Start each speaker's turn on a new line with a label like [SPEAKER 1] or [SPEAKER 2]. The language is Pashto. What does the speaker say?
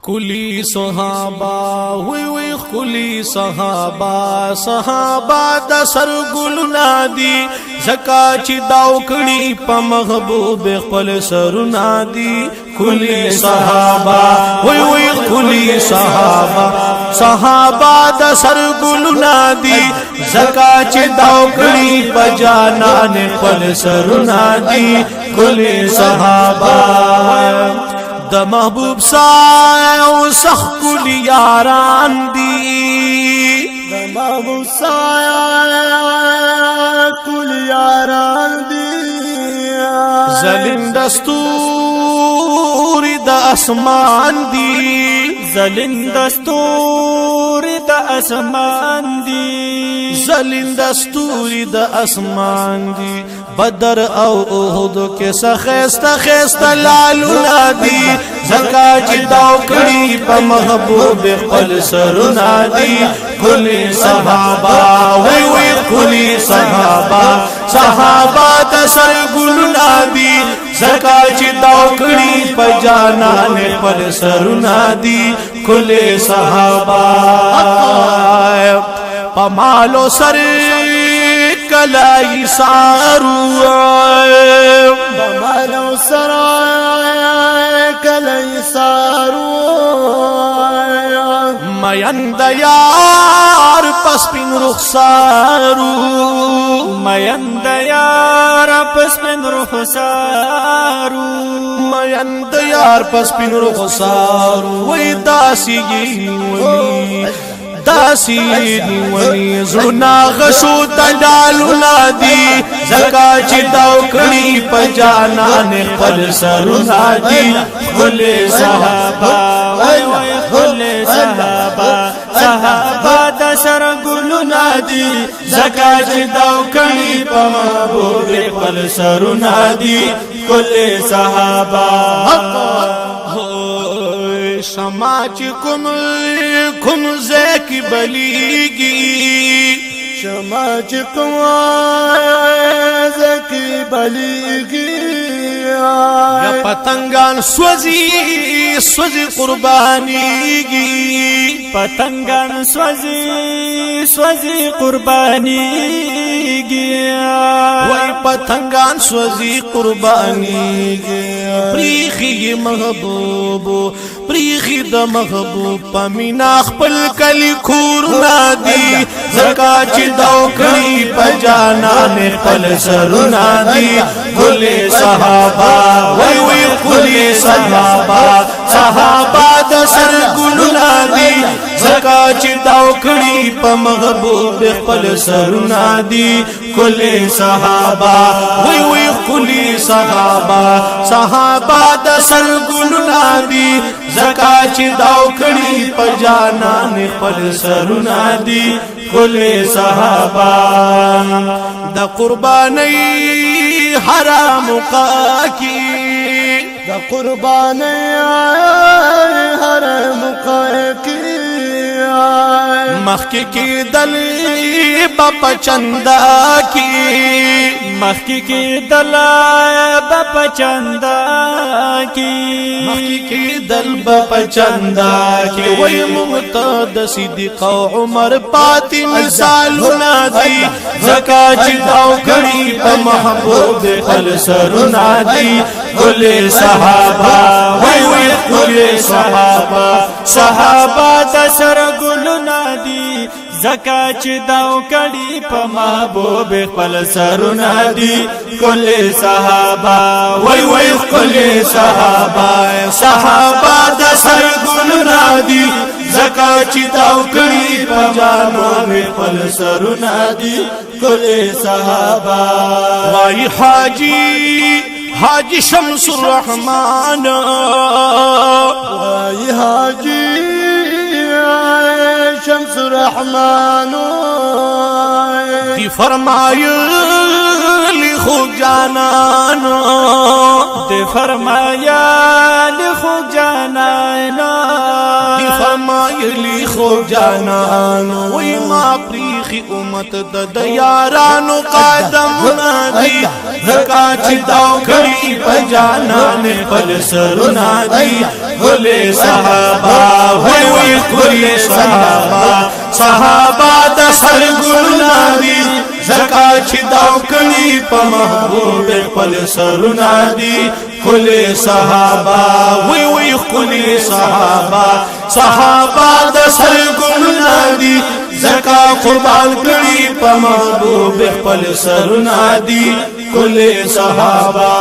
[SPEAKER 1] خکلی صحابہ وی وی خکلی صحابہ صحابہ دا سرگلنا دی زکا چی داو کڑی پا محبوب خپل سرنا دی خکلی صحابہ وی وی خکلی صحابہ صحابہ دا سرگلنا دی زکا چی داو کڑی پا جانان خپل سرنا دی خکلی صحابہ د محبوب سایو سخکل یاران دی
[SPEAKER 2] د محبوب سایو کل یاران دی
[SPEAKER 1] زلند دستور د اسمان دی
[SPEAKER 2] زلند دستور د اسمان دی
[SPEAKER 1] زلند دستور د اسمان دی بدر او احد کے سخیست خیست لالونا دی زکا چی داو کڑی پا محبوب خپل سرنا دی کلی صحابہ وی وی کلی صحابہ صحابہ دا سرگلنا دی زکا چی داو کڑی پا جانان خپل سرنا دی کلی صحابہ پا مالو سر کلائی سارو
[SPEAKER 2] بمالو سرائے کلائی سارو
[SPEAKER 1] میند یار پس پین رخسارو
[SPEAKER 2] میند یار پس پین رخسارو
[SPEAKER 1] میند یار پس پین رخسارو وی داسی ولی داسی نیونی زرنا غشو تدالونا دی زکا چی داو کڑی پا جانان خپل سرنا دی خلی صحابہ
[SPEAKER 2] خلی صحابہ صحابہ دا سرگلنا دی زکا چی داو کڑی پا محبوب خپل سرنا دی خلی صحابہ
[SPEAKER 1] سماچ کم زیکی بلیگی
[SPEAKER 2] سماچ کم زیکی بلیگی
[SPEAKER 1] یا پتنگان سوزی قربانیگی
[SPEAKER 2] پتنگان سوزی قربانیگی
[SPEAKER 1] وی پتنگان سوزی قربانیگی پریخی محبوبو پریخی دا محبوب پمینا خپل کلی کورنا دی زکا چی داو کڑی پا جانان خپل سرنا دی کلی صحابہ وی وی کلی صحابہ صحابہ دا سرگلنا دی زکا چی داو کڑی پا محبوب خپل سرنا دی کلی صحابہ وی وی کلی صحابہ صحابہ دا سرگلنا دی زکا چی داو کڑی پا جانان خپل سرنا دی کلی صحابہ دا قربانی حرام قاکی
[SPEAKER 2] دا قربانی حرام قاکی
[SPEAKER 1] مخی کی دل باپا چندا کی
[SPEAKER 2] مخی کی دل باپا چندا کی
[SPEAKER 1] مخی کی دل باپا چندا کی وی ممتد صدیق و عمر پاتی مثالنا دی زکا چی داو کڑی پا محبوب خپل سرنا دی کلی صحابہ وی وی کلی صحابہ
[SPEAKER 2] صحابہ دا سرگلنا دی زکا چی داو کڑی پا محبوب خپل سرنا دی کلی صحابہ
[SPEAKER 1] وی وی کلی صحابہ صحابہ دا سرگلنا دی زکا چی داو کڑی پا جانان خپل سرنا دی کلی صحابہ وائی حاجی شمس الرحمن
[SPEAKER 2] وائی حاجی شمس الرحمن
[SPEAKER 1] دی فرمائی خوب جانانا
[SPEAKER 2] دی فرمایا خوب جانانا
[SPEAKER 1] دی فرمائی خوب جانانا وی ما پریخی امت دا یارانو قادمنا دی زکا چی داو کڑی پا جانان پل سرنا دی گلے صحابہ خلی صحابه صحابه د سر ګلونه دي زکا چې داو کړي په محبوب خپل سرونه دي خلی صحابه وی وی خلی صحابه صحابه د سر ګلونه دي زکا قربان کړي په محبوب خپل سرونه دي خلی صحابه